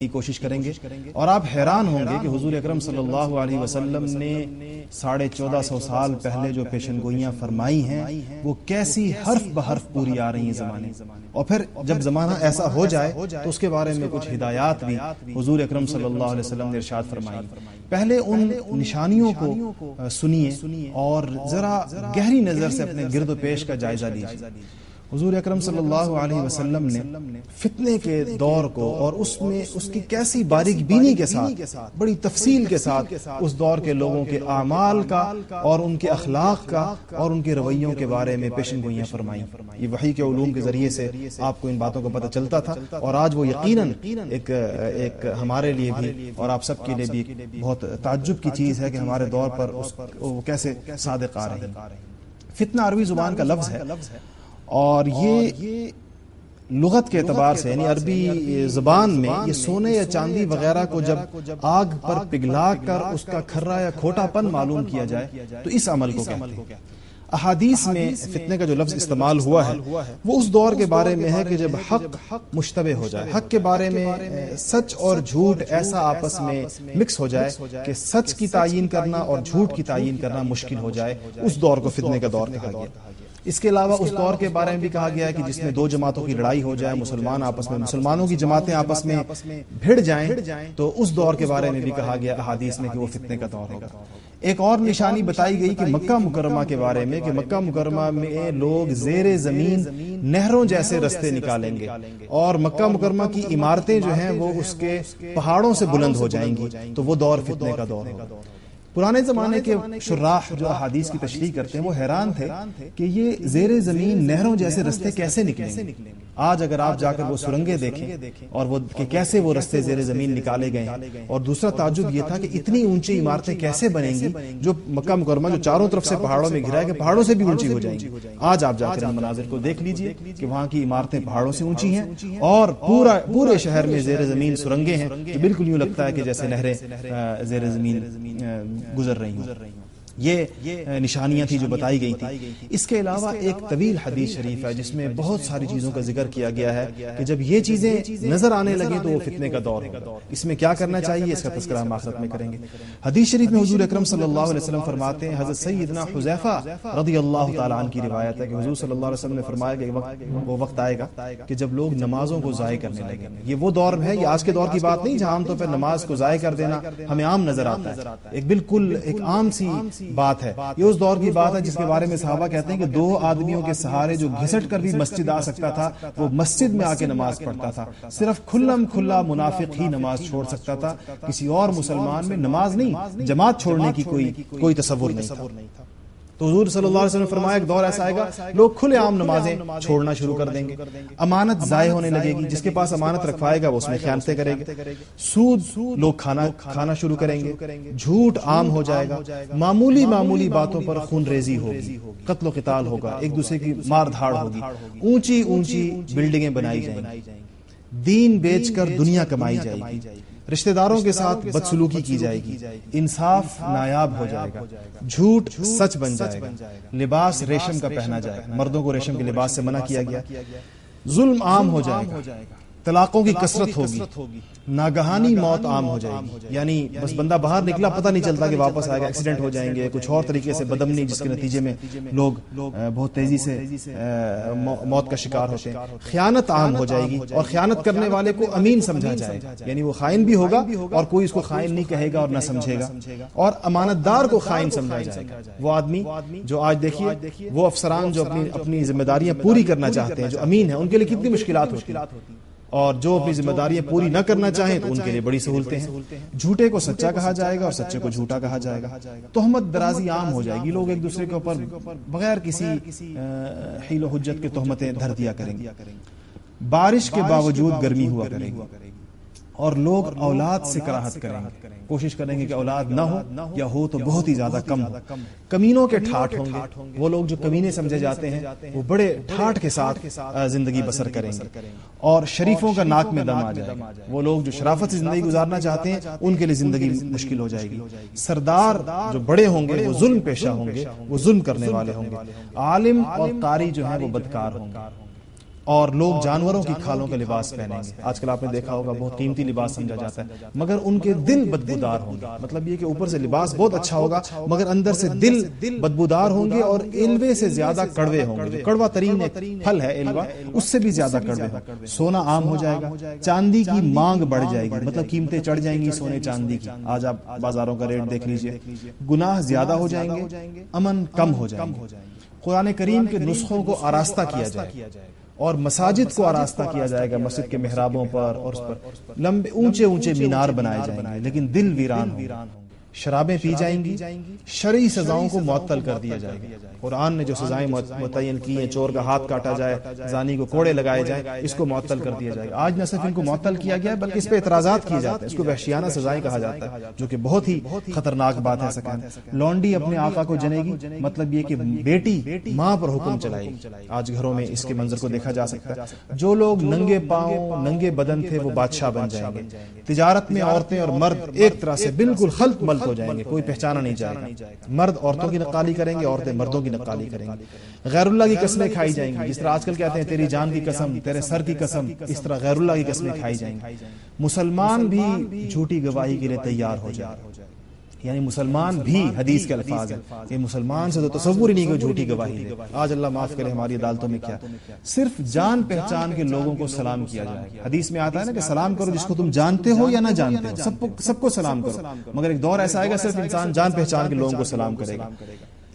کی کوشش کریں گے، اور آپ حیران ہوں گے کہ حضور اکرم صلی اللہ علیہ وسلم نے 1450 سال پہلے جو پیشن گوئیاں فرمائی ہیں وہ کیسی حرف بحرف پوری آ رہی ہیں زمانے، اور پھر جب زمانہ ایسا ہو جائے تو اس کے بارے میں کچھ ہدایات بھی حضور اکرم صلی اللہ علیہ وسلم نے ارشاد فرمائی۔ پہلے ان نشانیوں کو سنیے اور ذرا گہری نظر سے اپنے گرد و پیش کا جائزہ لیجیے۔ حضور اکرم صلی اللہ علیہ وسلم نے فتنے کے دور کو اور اس میں اس کی کیسی باریک بینی کے ساتھ، بڑی تفصیل کے ساتھ اس دور کے لوگوں کے اعمال کا اور ان کے اخلاق کا اور ان کے رویوں کے بارے میں پیشن گوئیاں فرمائیں۔ یہ وحی کے علوم کے ذریعے سے آپ کو ان باتوں کا پتہ چلتا تھا، اور آج وہ یقیناً ایک ہمارے لیے بھی اور آپ سب کے لیے بھی بہت تعجب کی چیز ہے کہ ہمارے دور پر وہ کیسے صادق آ رہے ہیں۔ فتنہ عربی زبان کا لفظ ہے، اور یہ لغت کے اعتبار سے یعنی عربی زبان میں یہ سونے یا چاندی وغیرہ کو جب آگ پر پگھلا کر اس کا کھرا یا کھوٹا پن معلوم کیا جائے تو اس عمل کو کہتے ہیں۔ احادیث میں فتنے کا جو لفظ استعمال ہوا ہے وہ اس دور کے بارے میں ہے کہ جب حق مشتبہ ہو جائے، حق کے بارے میں سچ اور جھوٹ ایسا آپس میں مکس ہو جائے کہ سچ کی تعیین کرنا اور جھوٹ کی تعیین کرنا مشکل ہو جائے، اس دور کو فتنے کا دور کہا گیا۔ اس کے علاوہ اس دور کے بارے میں بھی کہا گیا ہے کہ جس میں دو جماعتوں کی لڑائی ہو جائے، مسلمانوں کی جماعتیں آپس میں بھڑ جائیں، تو اس دور کے بارے میں بھی کہا گیا احادیث میں کہ وہ فتنے کا دور ہوگا۔ ایک اور نشانی بتائی گئی کہ مکہ مکرمہ کے بارے میں کہ مکہ مکرمہ میں لوگ زیر زمین نہروں جیسے رستے نکالیں گے، اور مکہ مکرمہ کی عمارتیں جو ہیں وہ اس کے پہاڑوں سے بلند ہو جائیں گی، تو وہ دور فتنے کا دور ہوگا۔ پرانے زمانے کے شراح جو احادیث کی تشریح کرتے ہیں وہ حیران تھے کہ یہ زیر زمین نہروں جیسے رستے کیسے نکلیں گے۔ آج اگر آپ جا کر وہ سرنگیں دیکھیں اور وہ کہ کیسے وہ رستے زیر زمین نکالے گئے ہیں، اور دوسرا تعجب یہ تھا کہ اتنی اونچی عمارتیں کیسے بنیں گی جو مکہ مکرمہ جو چاروں طرف سے پہاڑوں میں گھرا ہے کہ پہاڑوں سے بھی اونچی ہو جائیں گی۔ آج آپ جا کر ان مناظر کو دیکھ لیجئے کہ وہاں کی عمارتیں پہاڑوں سے اونچی ہیں، اور پورے شہر میں زیر زمین سرنگیں ہیں جو بالکل یوں لگتا ہے کہ جیسے نہریں زیر زمین گزر رہی ہوں۔ یہ نشانیاں تھی جو بتائی گئی تھی۔ اس کے علاوہ ایک طویل حدیث شریف ہے جس میں بہت ساری چیزوں کا ذکر کیا گیا ہے کہ جب یہ چیزیں نظر آنے لگیں تو وہ فتنے کا دور ہوگا۔ اس میں کیا کرنا چاہیے اس کا تذکرہ ہم آخرت میں کریں گے۔ حدیث شریف میں حضور اکرم صلی اللہ علیہ وسلم فرماتے ہیں، حضرت سیدنا حذیفہ رضی اللہ تعالیٰ عنہ کی روایت ہے کہ حضور صلی اللہ علیہ وسلم نے فرمایا کہ وہ وقت آئے گا کہ جب لوگ نمازوں کو ضائع کرنے لگیں گے۔ یہ وہ دور ہے، یہ آج کے دور کی بات نہیں جہاں عام طور پر نماز کو ضائع کر دینا ہمیں عام نظر آتا ہے، ایک بالکل ایک عام سی بات ہے۔ یہ اس دور کی بات ہے جس کے بارے میں صحابہ کہتے ہیں کہ دو آدمیوں کے سہارے جو گھسٹ کر بھی مسجد آ سکتا تھا وہ مسجد میں آ کے نماز پڑھتا تھا۔ صرف کھلا منافق ہی نماز چھوڑ سکتا تھا، کسی اور مسلمان میں نماز نہیں، جماعت چھوڑنے کی کوئی تصور نہیں تھا۔ تو حضور صلی اللہ علیہ وسلم نے فرمایا ایک دور ایسا آئے گا لوگ کھلے عام نمازیں چھوڑنا شروع کر دیں گے، امانت ضائع ہونے لگے گی، جس کے پاس امانت رکھوائے گا وہ اس میں خیانتیں کرے گا، سود لوگ کھانا شروع کریں گے، جھوٹ عام ہو جائے گا، معمولی باتوں پر خون ریزی ہوگی، قتل و قتال ہوگا، ایک دوسرے کی مار دھاڑ ہوگی، اونچی بلڈنگیں بنائی جائیں گی، دین بیچ کر دنیا کمائی جائے گی، رشتہ داروں کے ساتھ بدسلوکی کی جائے گی، انصاف نایاب ہو جائے گا، جھوٹ سچ بن جائے گا، لباس ریشم کا پہنا جائے گا، مردوں کو ریشم کے لباس سے منع کیا گیا، ظلم عام ہو جائے گا، طلاقوں کی کثرت ہوگی، ناگہانی موت عام ہو جائے گی، یعنی بس بندہ باہر نکلا پتہ نہیں چلتا کہ واپس آئے گا، ایکسیڈنٹ ہو جائیں گے، کچھ اور طریقے سے بدامنی جس کے نتیجے میں لوگ بہت تیزی سے موت کا شکار ہوتے ہیں، خیانت عام ہو جائے گی، اور خیانت کرنے والے کو امین سمجھا جائے گا، یعنی وہ خائن بھی ہوگا اور کوئی اس کو خائن نہیں کہے گا اور نہ سمجھے گا، اور امانت دار کو خائن سمجھا جائے گا۔ وہ آدمی جو آج دیکھیے وہ افسران جو اپنی ذمہ داریاں پوری کرنا چاہتے ہیں، جو امین ہیں، ان کے لیے کتنی مشکلات ہوتی ہیں، اور جو اپنی ذمہ داریاں پوری نہ کرنا چاہیں تو ان کے لیے بڑی سہولتیں ہیں۔ جھوٹے کو سچا کہا جائے گا اور سچے کو جھوٹا کہا جائے گا، تہمت درازی عام ہو جائے گی، لوگ ایک دوسرے کے اوپر بغیر کسی حیل و حجت کے تہمتیں دھر دیا کریں گے، بارش کے باوجود گرمی ہوا کرے گی، اور لوگ اولاد سے کراہت کریں گے، کوشش کریں گے کہ اولاد نہ ہو یا ہو تو بہت ہی زیادہ کم ہو، کمینوں کے ٹھاٹ ہوں گے، وہ لوگ جو کمینے سمجھے جاتے ہیں وہ بڑے ٹھاٹ کے ساتھ زندگی بسر کریں گے، اور شریفوں کا ناک میں دم آ جائے گا، وہ لوگ جو شرافت سے زندگی گزارنا چاہتے ہیں ان کے لیے زندگی مشکل ہو جائے گی، سردار جو بڑے ہوں گے وہ ظلم پیشہ ہوں گے، وہ ظلم کرنے والے ہوں گے، عالم اور قاری جو ہیں وہ بدکار ہوں گے، اور لوگ جانوروں کی کھالوں کا لباس پہنیں گے. آج کل آپ نے دیکھا ہوگا بہت قیمتی لباس سمجھا جاتا ہے، مگر ان کے دل بدبودار ہوں گے. مطلب یہ کہ اوپر سے لباس بہت اچھا ہوگا مگر اندر سے دل بدبودار ہوں گے، اور علوے سے زیادہ کڑوے ہوں گے. جو کڑوا ترین ایک پھل ہے علوا، اس سے بھی زیادہ کڑوے ہوں. سونا عام ہو جائے گا، چاندی کی مانگ بڑھ جائے گی، مطلب قیمتیں چڑھ جائیں گی سونے چاندی کی. آج آپ بازاروں کا ریٹ دیکھ لیجئے. گناہ زیادہ ہو جائیں گے، امن کم ہو جائیں گے. قرآن کریم کے نسخوں کو آراستہ کیا جائے اور مساجد کو آراستہ کیا جائے گا. مسجد کے محرابوں پر اور اس پر لمبے اونچے اونچے مینار بنائے جائیں گے، لیکن دل ویران ہوں گے. شرابیں پی جائیں گی، شرعی سزاؤں کو معطل کر دیا جائے گا. قرآن نے جو سزائیں متعین کی ہیں، چور کا ہاتھ کاٹا جائے، زانی کو کوڑے لگائے جائیں، اس کو معطل کر دیا جائے گا. آج نہ صرف ان کو معطل کیا گیا ہے بلکہ اس پہ اعتراضات کیے جاتے ہیں. اس کو وحشیانہ سزائیں کہا جاتا ہے، جو کہ بہت ہی خطرناک بات ہے. سکن لونڈی اپنے آقا کو جنے گی، مطلب یہ کہ بیٹی ماں پر حکم چلائے گی. آج گھروں میں اس کے منظر کو دیکھا جا سکتا ہے. جو لوگ ننگے پاؤں ننگے بدن تھے وہ بادشاہ بن جائیں گے. تجارت میں عورتیں اور مرد ایک طرح سے بالکل خلط ملط ہو جائیں گے، کوئی پہچانا نہیں جائے گا. مرد عورتوں کی نقالی کریں گے، عورتیں مردوں کی نقالی کریں گی. غیر اللہ کی قسمیں کھائی جائیں گی، جس طرح آج کل کہتے ہیں تیری جان کی قسم، تیرے سر کی قسم، اس طرح غیر اللہ کی قسمیں کھائی جائیں گی. مسلمان بھی جھوٹی گواہی کے لیے تیار ہو جائے. یعنی مسلمان بھی، حدیث کے الفاظ ہیں کہ مسلمان سے تو تصور ہی نہیں کہ جھوٹی گواہی دے. آج اللہ معاف کرے ہماری عدالتوں میں کیا صرف جان پہچان کے لوگوں کو سلام کیا جائے. حدیث میں آتا ہے نا کہ سلام کرو جس کو تم جانتے ہو یا نہ جانتے ہو، سب کو سلام کرو. مگر ایک دور ایسا آئے گا صرف انسان جان پہچان کے لوگوں کو سلام کرے گا.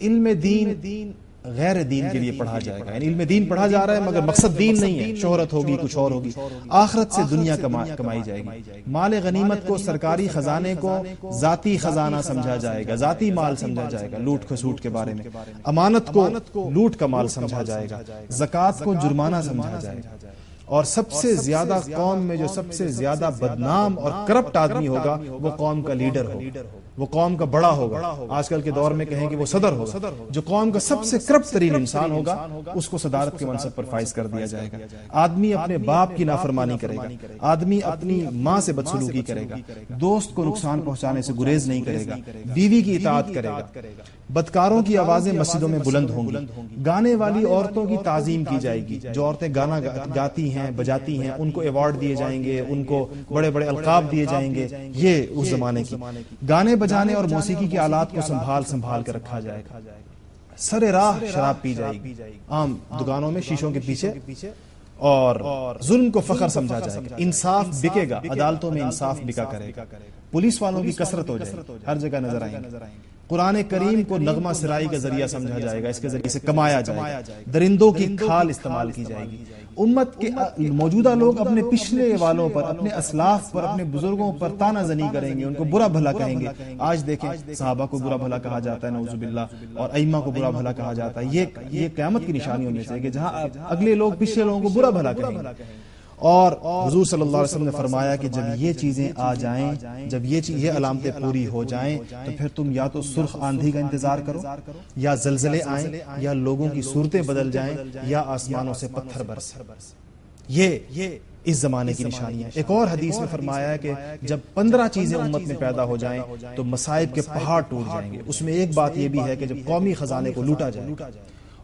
علم دین غیر دین کے لیے پڑھا جائے گا. یعنی علم دین پڑھا جا رہا ہے مگر مقصد دین نہیں ہے. شہرت ہوگی، کچھ اور ہوگی. آخرت سے دنیا کمائی جائے گی. مال غنیمت کو، سرکاری خزانے کو ذاتی خزانہ سمجھا جائے گا، ذاتی مال سمجھا جائے گا. لوٹ کھسوٹ کے بارے میں امانت کو لوٹ کا مال سمجھا جائے گا. زکوٰۃ کو جرمانہ سمجھا جائے گا. اور سب سے زیادہ قوم میں جو سب سے زیادہ بدنام اور کرپٹ آدمی ہوگا وہ قوم کا لیڈر ہوگا، وہ قوم کا بڑا ہوگا. آج کل کے دور میں کہیں کہ وہ صدر ہوگا. جو قوم کا سب سے کرپٹ ترین انسان ہوگا اس کو صدارت کے منصب پر فائز کر دیا جائے گا. آدمی اپنے باپ کی نافرمانی کرے گا، آدمی اپنی ماں سے بدسلوکی کرے گا، دوست کو نقصان پہنچانے سے گریز نہیں کرے گا، بیوی کی اطاعت کرے گا. بدکاروں کی آوازیں مسجدوں میں بلند ہوں گی. گانے والی عورتوں کی تعظیم کی جائے گی. جو عورتیں گانا گاتی ہیں، بجاتی ہیں، ان کو ایوارڈ دیے جائیں گے، ان کو بڑے بڑے القاب دیے جائیں گے. یہ اس زمانے کی گانے بجانے اور موسیقی کے آلات کو سنبھال کر رکھا جائے گا. سر راہ شراب پی جائے گی عام دکانوں میں شیشوں کے پیچھے، اور ظلم کو فخر سمجھا جائے گا. انصاف بکے گا، عدالتوں میں انصاف بکا کرے گا. پولیس والوں کی کثرت ہو جائے گی، ہر جگہ نظر آئیں گے. قرآن کریم کو نغمہ سرائی کا ذریعہ سمجھا جائے گا، اس کے ذریعے سے کمایا جائے گا. درندوں کی کھال استعمال کی جائے گی. امت کے موجودہ لوگ اپنے پچھلے والوں پر، اپنے اسلاف پر، اپنے بزرگوں پر تانا زنی کریں گے، ان کو برا بھلا کہیں گے. آج دیکھیں صحابہ کو برا بھلا کہا جاتا ہے نعوذ باللہ، اور ائمہ کو برا بھلا کہا جاتا ہے. یہ قیامت کی نشانیوں میں سے کہ جہاں اگلے لوگ پچھلے لوگوں کو برا بھلا کہیں گے. اور حضور صلی اللہ علیہ وسلم نے فرمایا کہ جب یہ چیزیں آ جائیں، جب یہ علامتیں پوری ہو جائیں تو پھر تم یا تو سرخ آندھی کا انتظار کرو، یا زلزلے آئیں، یا لوگوں کی صورتیں بدل جائیں، یا آسمانوں سے پتھر برسیں. یہ اس زمانے کی نشانی ہے. ایک اور حدیث میں فرمایا ہے کہ جب 15 چیزیں امت میں پیدا ہو جائیں تو مصائب کے پہاڑ ٹوٹ جائیں گے. اس میں ایک بات یہ بھی ہے کہ جب قومی خزانے کو لوٹا جائے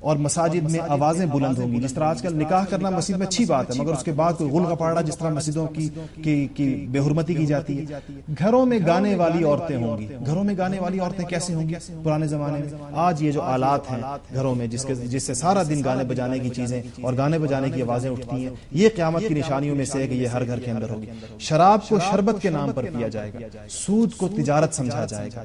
اور مساجد میں آوازیں بلند ہوں گی. جس طرح آج کل نکاح کرنا مسجد میں اچھی بات ہے، مگر اس کے بعد کوئی غل غپاڑا جس طرح مسجدوں کی بے حرمتی کی جاتی ہے. گھروں میں گانے والی عورتیں ہوں گی. گھروں میں گانے والی عورتیں کیسے ہوں گی پرانے زمانے میں؟ آج یہ جو آلات ہیں گھروں میں جس سے سارا دن گانے بجانے کی چیزیں اور گانے بجانے کی آوازیں اٹھتی ہیں، یہ قیامت کی نشانیوں میں سے ہے کہ یہ ہر گھر کے اندر ہوگی. شراب کو شربت کے نام پر پیا جائے گا، سود کو تجارت سمجھا جائے گا،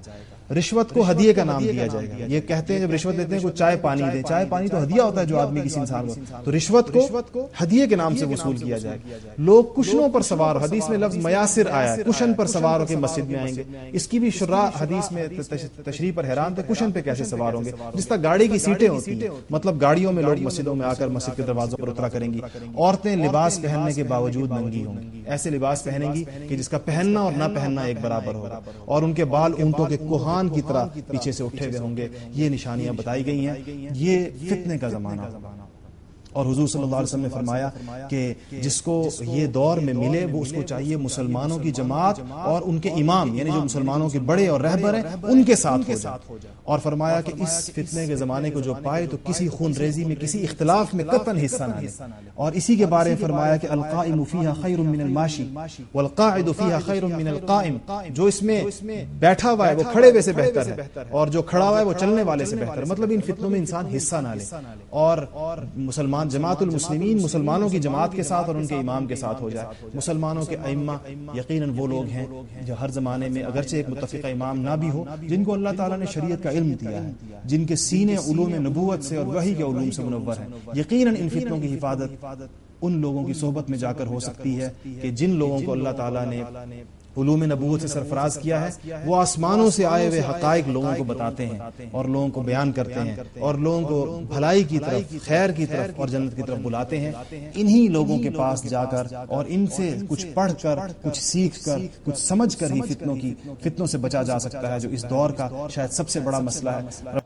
رشوت کو ہدیے کا نام دیا جائے گا. یہ کہتے ہیں جب رشوت دیتے ہیں کوئی چائے پانی دے، چائے پانی تو ہدیہ ہوتا ہے جو آدمی کسی انسان کو، تو رشوت کو ہدیے کے نام سے وصول کیا جائے. لوگ کشنوں پر سوار ہو، حدیث میں لفظ میاسر آیا ہے، کشن پر سوار ہو کے مسجد میں آئیں گے. اس کی بھی شراح حدیث میں تشریح پر حیران تھے، کشن پہ کیسے سوار ہوں گے؟ جس طرح گاڑی کی سیٹیں ہوتی ہیں، مطلب گاڑیوں میں لوگ مسجدوں میں آ کر مسجد کے دروازوں پر اترا کریں گی. عورتیں لباس پہننے کے باوجود ننگی ہوں گی. ایسے لباس پہنیں گی کہ جس کا پہننا اور نہ پہننا ایک برابر ہوگا، اور ان کے بال اونٹوں کے کوہان کی طرح پیچھے سے اٹھے ہوئے ہوں گے. یہ نشانیاں بتائی گئی ہیں. یہ فتنے کا زمانہ اور حضور صلی اللہ علیہ وسلم نے فرمایا کہ جس کو یہ دور میں ملے وہ اس کو چاہیے مسلمانوں کی جماعت اور ان کے امام یعنی جو مسلمانوں کے بڑے اور رہبر ہیں ان کے ساتھ ہو جائے، اور فرمایا کہ اس فتنے کے زمانے کو جو پائے تو کسی خون ریزی میں کسی اختلاف میں قطعاً حصہ نہ لے، اور اسی کے بارے میں فرمایا کہ القائم فیہا خیر من الماشی والقاعد فیہا خیر من القائم، جو اس میں بیٹھا ہوا ہے وہ کھڑے ہوئے سے بہتر ہے اور جو کھڑا ہوا ہے وہ چلنے والے سے بہتر ہے، مطلب ان فتنوں میں انسان حصہ نہ لے، اور مسلمان جماعت المسلمین مسلمانوں کی جماعت کے ساتھ اور ان کے امام کے ساتھ ہو جائے۔ مسلمانوں کے ائمہ یقیناً وہ لوگ ہیں جو ہر زمانے میں اگرچہ ایک متفقہ امام نہ بھی ہو، جن کو اللہ تعالیٰ نے شریعت کا علم دیا ہے، جن کے سینے علوم نبوت سے اور وحی کے علوم سے منور ہیں، یقیناً ان فتنوں کی حفاظت ان لوگوں کی صحبت میں جا کر ہو سکتی ہے کہ جن لوگوں کو اللہ تعالیٰ نے علوم نبوت سے سرفراز کیا ہے، وہ آسمانوں سے آئے ہوئے حقائق لوگوں کو بتاتے ہیں اور لوگوں کو بیان کرتے ہیں اور لوگوں کو بھلائی کی طرف، خیر کی طرف اور جنت کی طرف بلاتے ہیں۔ انہی لوگوں کے پاس جا کر اور ان سے کچھ پڑھ کر، کچھ سیکھ کر، کچھ سمجھ کر ہی فتنوں سے بچا جا سکتا ہے، جو اس دور کا شاید سب سے بڑا مسئلہ ہے۔